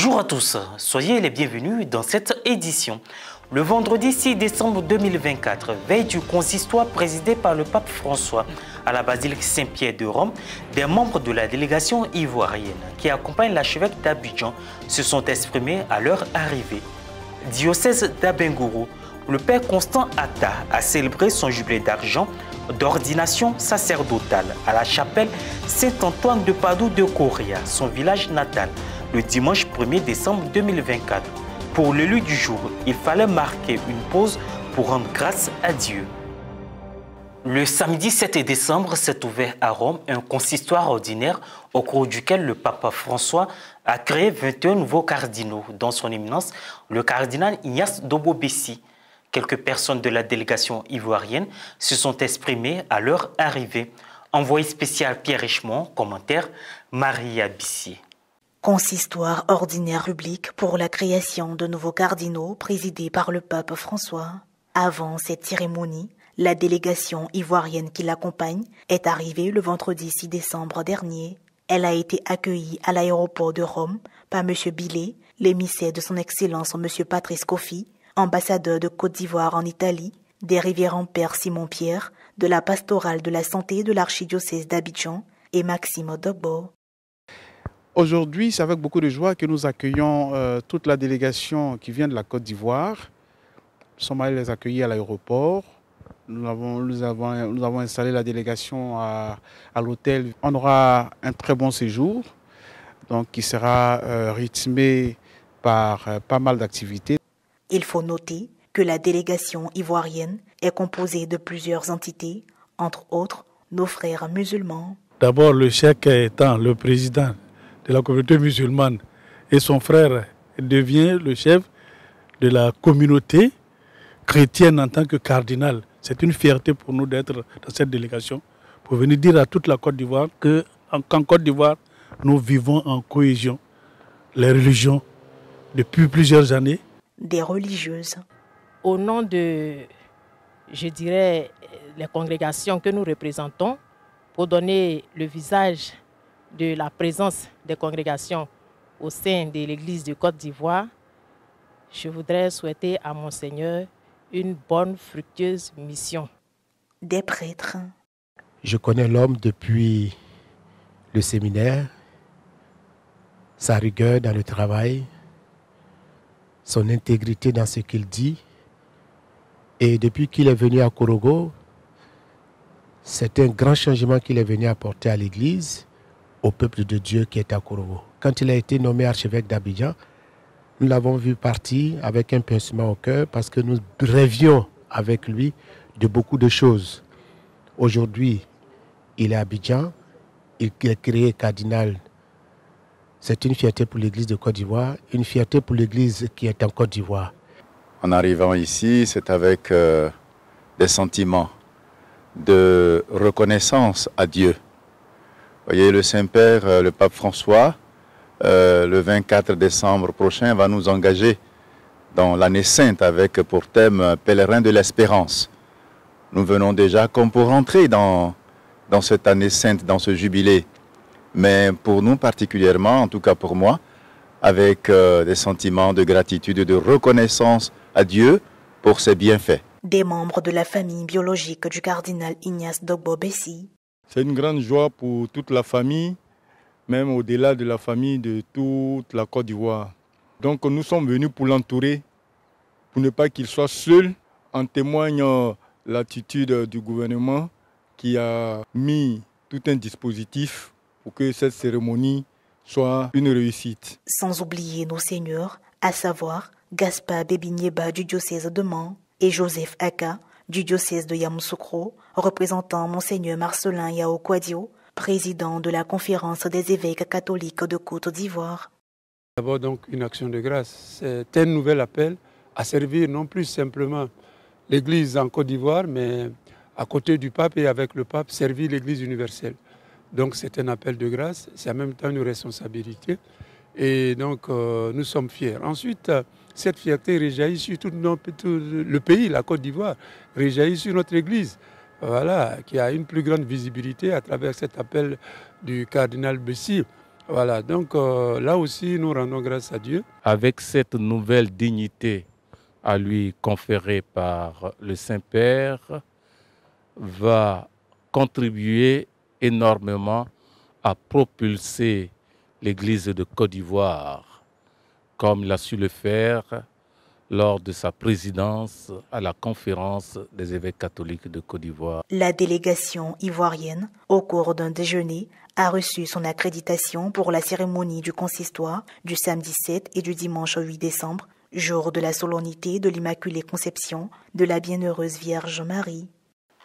Bonjour à tous, soyez les bienvenus dans cette édition. Le vendredi 6 décembre 2024, veille du consistoire présidé par le pape François à la basilique Saint-Pierre de Rome, des membres de la délégation ivoirienne qui accompagnent l'archevêque d'Abidjan se sont exprimés à leur arrivée. Diocèse d'Abengourou, le père Constant Atta a célébré son jubilé d'argent d'ordination sacerdotale à la chapelle Saint-Antoine de Padoue de Correa, son village natal, le dimanche 1er décembre 2024. Pour l'élu du jour, il fallait marquer une pause pour rendre grâce à Dieu. Le samedi 7 décembre s'est ouvert à Rome un consistoire ordinaire au cours duquel le pape François a créé 21 nouveaux cardinaux, dont son éminence, le cardinal Ignace Dobo-Bessi. Quelques personnes de la délégation ivoirienne se sont exprimées à leur arrivée. Envoyé spécial Pierre Richemont, commentaire Maria Bissier. Consistoire ordinaire public pour la création de nouveaux cardinaux présidé par le pape François. Avant cette cérémonie, la délégation ivoirienne qui l'accompagne est arrivée le vendredi 6 décembre dernier. Elle a été accueillie à l'aéroport de Rome par M. Billet, l'émissaire de son Excellence M. Patrice Kofi, ambassadeur de Côte d'Ivoire en Italie, des révérends pères Simon-Pierre, de la pastorale de la santé de l'archidiocèse d'Abidjan et Maxime Dogbo. Aujourd'hui, c'est avec beaucoup de joie que nous accueillons toute la délégation qui vient de la Côte d'Ivoire. Nous sommes allés les accueillir à l'aéroport. Nous avons installé la délégation à l'hôtel. On aura un très bon séjour, donc qui sera rythmé par pas mal d'activités. Il faut noter que la délégation ivoirienne est composée de plusieurs entités, entre autres nos frères musulmans. D'abord, le cheikh étant le président de la communauté musulmane et son frère devient le chef de la communauté chrétienne en tant que cardinal. C'est une fierté pour nous d'être dans cette délégation pour venir dire à toute la Côte d'Ivoire qu'en Côte d'Ivoire, nous vivons en cohésion. Les religions, depuis plusieurs années. Des religieuses. Au nom de, je dirais, les congrégations que nous représentons, pour donner le visage de la présence des congrégations au sein de l'Église de Côte d'Ivoire, je voudrais souhaiter à Monseigneur une bonne, fructueuse mission. Des prêtres. Je connais l'homme depuis le séminaire, sa rigueur dans le travail, son intégrité dans ce qu'il dit. Et depuis qu'il est venu à Korogo, c'est un grand changement qu'il est venu apporter à l'Église, au peuple de Dieu qui est à Korogo. Quand il a été nommé archevêque d'Abidjan, nous l'avons vu partir avec un pincement au cœur parce que nous rêvions avec lui de beaucoup de choses. Aujourd'hui, il est à Abidjan, il est créé cardinal. C'est une fierté pour l'Église de Côte d'Ivoire, une fierté pour l'Église qui est en Côte d'Ivoire. En arrivant ici, c'est avec des sentiments de reconnaissance à Dieu. Vous voyez, le Saint-Père, le pape François, le 24 décembre prochain, va nous engager dans l'année sainte avec pour thème Pèlerin de l'Espérance. Nous venons déjà comme pour rentrer dans cette année sainte, dans ce jubilé. Mais pour nous particulièrement, en tout cas pour moi, avec des sentiments de gratitude et de reconnaissance à Dieu pour ses bienfaits. Des membres de la famille biologique du cardinal Ignace Dogbo-Bessi. C'est une grande joie pour toute la famille, même au-delà de la famille de toute la Côte d'Ivoire. Donc nous sommes venus pour l'entourer, pour ne pas qu'il soit seul. En témoigne l'attitude du gouvernement qui a mis tout un dispositif pour que cette cérémonie soit une réussite. Sans oublier nos seigneurs, à savoir Gaspard Bébinieba du diocèse de Mans et Joseph Aka du diocèse de Yamoussoukro, représentant Monseigneur Marcelin Yao Kwadio, président de la conférence des évêques catholiques de Côte d'Ivoire. D'abord donc une action de grâce. C'est un nouvel appel à servir non plus simplement l'Église en Côte d'Ivoire, mais à côté du pape et avec le pape, servir l'Église universelle. Donc c'est un appel de grâce, c'est en même temps une responsabilité. Et donc nous sommes fiers. Ensuite, cette fierté réjaillit sur tout le pays, la Côte d'Ivoire, réjaillit sur notre Église, voilà, qui a une plus grande visibilité à travers cet appel du cardinal Bessi. Voilà, donc là aussi, nous rendons grâce à Dieu. Avec cette nouvelle dignité à lui conférée par le Saint-Père, va contribuer énormément à propulser l'Église de Côte d'Ivoire, comme il a su le faire lors de sa présidence à la conférence des évêques catholiques de Côte d'Ivoire. La délégation ivoirienne, au cours d'un déjeuner, a reçu son accréditation pour la cérémonie du consistoire du samedi 7 et du dimanche 8 décembre, jour de la solennité de l'Immaculée Conception de la Bienheureuse Vierge Marie.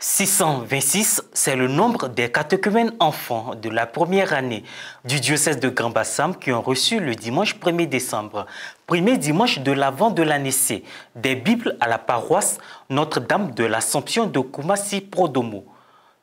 626, c'est le nombre des catéchumènes enfants de la première année du diocèse de Grand Bassam qui ont reçu le dimanche 1er décembre, premier dimanche de l'Avent de l'année C, des Bibles à la paroisse Notre-Dame de l'Assomption de Koumassi-Prodomo.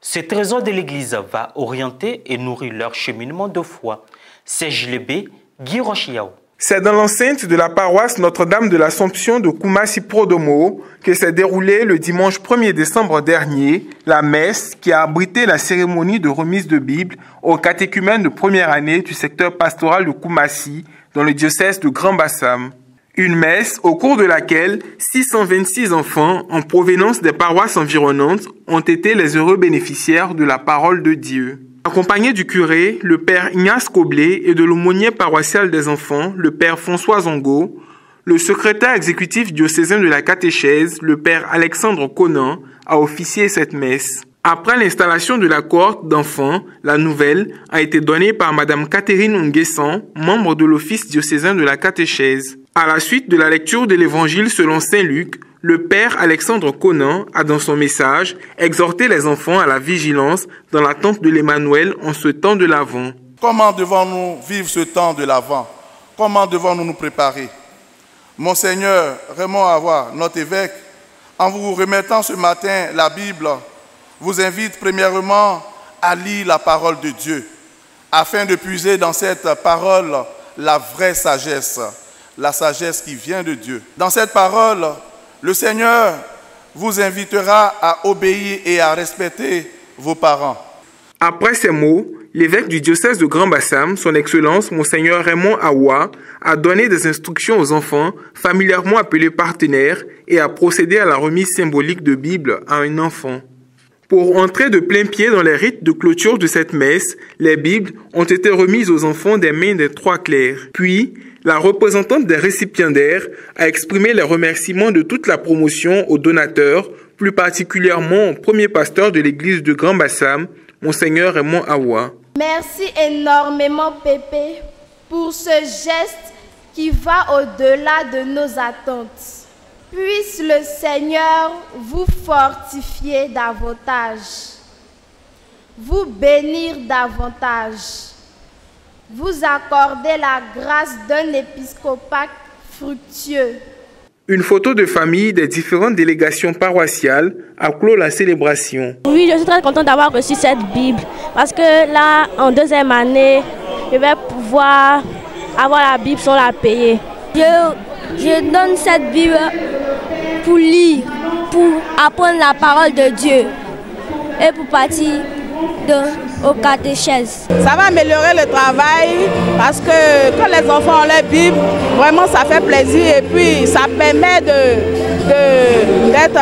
Ce trésor de l'Église va orienter et nourrir leur cheminement de foi. Serge Lebé, Guy Rochiao. C'est dans l'enceinte de la paroisse Notre-Dame de l'Assomption de Koumassi-Prodomo que s'est déroulée le dimanche 1er décembre dernier la messe qui a abrité la cérémonie de remise de Bible aux catéchumènes de première année du secteur pastoral de Koumassi dans le diocèse de Grand Bassam. Une messe au cours de laquelle 626 enfants en provenance des paroisses environnantes ont été les heureux bénéficiaires de la parole de Dieu. Accompagné du curé, le père Ignace Coblé, et de l'aumônier paroissial des enfants, le père François Zongo, le secrétaire exécutif diocésain de la catéchèse, le père Alexandre Conan, a officié cette messe. Après l'installation de la cohorte d'enfants, la nouvelle a été donnée par madame Catherine Nguessan, membre de l'office diocésain de la catéchèse. À la suite de la lecture de l'évangile selon saint Luc, le père Alexandre Conan a dans son message exhorté les enfants à la vigilance dans l'attente de l'Emmanuel en ce temps de l'Avent. Comment devons-nous vivre ce temps de l'Avent? Comment devons-nous nous préparer? Monseigneur Raymond Awa, notre évêque, en vous remettant ce matin la Bible, vous invite premièrement à lire la parole de Dieu, afin de puiser dans cette parole la vraie sagesse, la sagesse qui vient de Dieu. Dans cette parole, le Seigneur vous invitera à obéir et à respecter vos parents. Après ces mots, l'évêque du diocèse de Grand Bassam, son Excellence Monseigneur Raymond Awa, a donné des instructions aux enfants, familièrement appelés partenaires, et a procédé à la remise symbolique de Bible à un enfant. Pour entrer de plein pied dans les rites de clôture de cette messe, les Bibles ont été remises aux enfants des mains des trois clercs. Puis, la représentante des récipiendaires a exprimé les remerciements de toute la promotion aux donateurs, plus particulièrement au premier pasteur de l'église de Grand Bassam, Monseigneur Raymond Awa. Merci énormément, Pépé, pour ce geste qui va au-delà de nos attentes. Puisse le Seigneur vous fortifier davantage, vous bénir davantage, vous accorder la grâce d'un épiscopat fructueux. Une photo de famille des différentes délégations paroissiales a clos la célébration. Oui, je suis très contente d'avoir reçu cette Bible parce que là, en deuxième année, je vais pouvoir avoir la Bible sans la payer. Je donne cette Bible pour lire, pour apprendre la parole de Dieu et pour partir au catéchèse. Ça va améliorer le travail parce que quand les enfants ont leur Bible, vraiment ça fait plaisir et puis ça permet d'être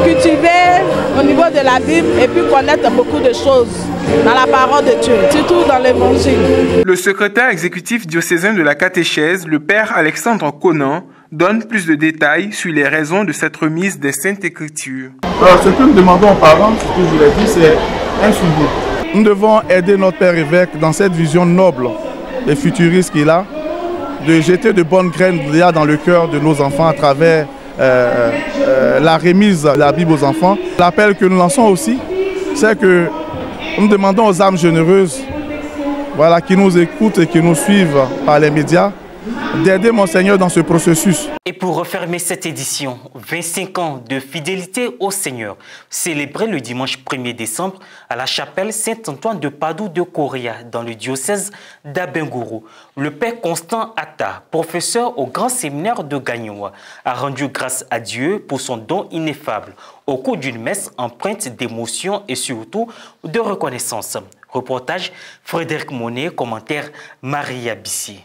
cultivé au niveau de la Bible et puis connaître beaucoup de choses dans la parole de Dieu, surtout dans l'évangile. Le secrétaire exécutif diocésain de la catéchèse, le père Alexandre Conan, donne plus de détails sur les raisons de cette remise des Saintes Écritures. Alors, ce que nous demandons aux parents, ce que je vous l'ai dit, c'est un suivi. Nous devons aider notre père évêque dans cette vision noble et futuriste qu'il a, de jeter de bonnes graines dans le cœur de nos enfants à travers la remise de la Bible aux enfants. L'appel que nous lançons aussi, c'est que nous demandons aux âmes généreuses, voilà, qui nous écoutent et qui nous suivent par les médias, d'aider Monseigneur dans ce processus. Et pour refermer cette édition, 25 ans de fidélité au Seigneur, célébré le dimanche 1er décembre à la chapelle Saint-Antoine de Padoue de Correa, dans le diocèse d'Abengourou. Le père Constant Atta, professeur au grand séminaire de Gagnoa, a rendu grâce à Dieu pour son don ineffable au cours d'une messe empreinte d'émotion et surtout de reconnaissance. Reportage Frédéric Monet, commentaire Maria Bissier.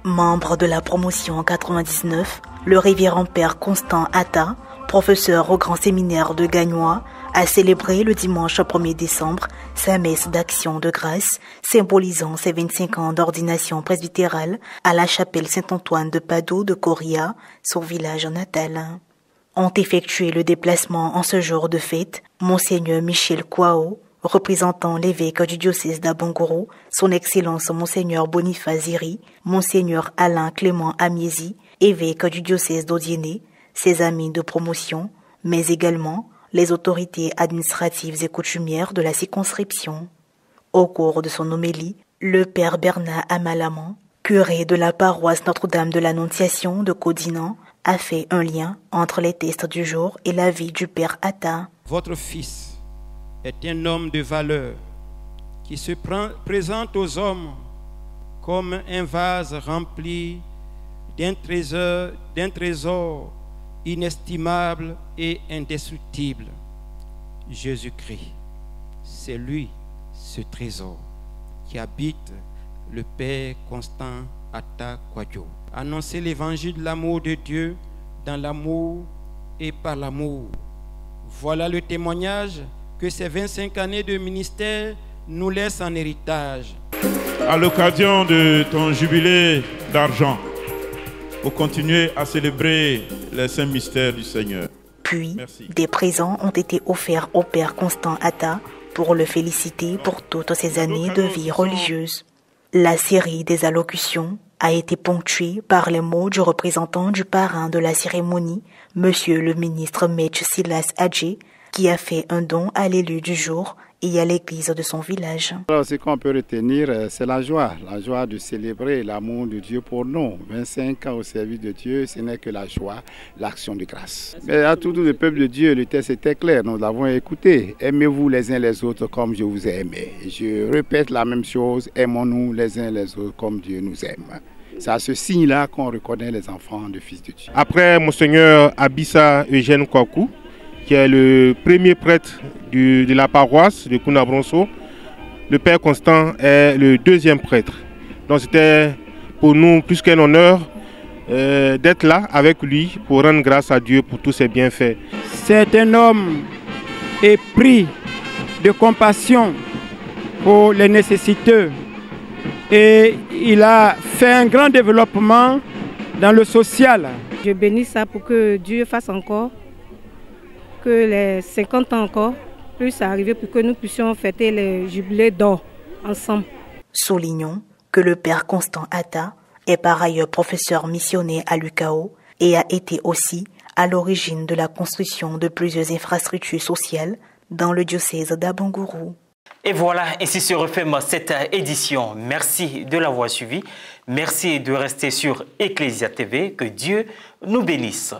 Membre de la promotion 99, le révérend père Constant Atta, professeur au grand séminaire de Gagnoa, a célébré le dimanche 1er décembre sa messe d'action de grâce, symbolisant ses 25 ans d'ordination presbytérale à la chapelle Saint-Antoine de Padoue de Correa, son village natal. Ont effectué le déplacement en ce jour de fête Monseigneur Michel Kouao, représentant l'évêque du diocèse d'Abengourou, son Excellence Monseigneur Boniface Ziri, Monseigneur Alain Clément Amiezi, évêque du diocèse d'Odiéné, ses amis de promotion, mais également les autorités administratives et coutumières de la circonscription. Au cours de son homélie, le père Bernard Amalaman, curé de la paroisse Notre-Dame de l'Annonciation de Codinan, a fait un lien entre les textes du jour et la vie du père Atta. Votre fils est un homme de valeur qui se présente aux hommes comme un vase rempli d'un trésor inestimable et indestructible. Jésus-Christ, c'est lui, ce trésor, qui habite le Père Constant Atta Kouadio. Annoncer l'évangile de l'amour de Dieu dans l'amour et par l'amour. Voilà le témoignage que ces 25 années de ministère nous laissent en héritage. À l'occasion de ton jubilé d'argent, pour continuer à célébrer les saints mystères du Seigneur. Puis, des présents ont été offerts au père Constant Atta pour le féliciter pour toutes ces années de vie religieuse. La série des allocutions a été ponctuée par les mots du représentant du parrain de la cérémonie, Monsieur le ministre Maître Silas Adjé, qui a fait un don à l'élu du jour et à l'église de son village. Alors, ce qu'on peut retenir, c'est la joie de célébrer l'amour de Dieu pour nous. 25 ans au service de Dieu, ce n'est que la joie, l'action de grâce. Mais à tout le peuple de Dieu, le texte était clair, nous l'avons écouté. Aimez-vous les uns les autres comme je vous ai aimé. Je répète la même chose, aimons-nous les uns les autres comme Dieu nous aime. C'est à ce signe-là qu'on reconnaît les enfants de Fils de Dieu. Après Monseigneur Abissa Eugène Kouakou, qui est le premier prêtre de la paroisse de Kouna-Bronso, le Père Constant est le deuxième prêtre. Donc c'était pour nous plus qu'un honneur d'être là avec lui pour rendre grâce à Dieu pour tous ses bienfaits. C'est un homme épris de compassion pour les nécessiteux et il a fait un grand développement dans le social. Je bénis ça pour que Dieu fasse encore que les 50 ans encore puissent arriver pour que nous puissions fêter les jubilés d'or ensemble. Soulignons que le père Constant Atta est par ailleurs professeur missionnaire à l'UCAO et a été aussi à l'origine de la construction de plusieurs infrastructures sociales dans le diocèse d'Abengourou. Et voilà, ainsi se referme cette édition. Merci de l'avoir suivi. Merci de rester sur Ecclesia TV. Que Dieu nous bénisse.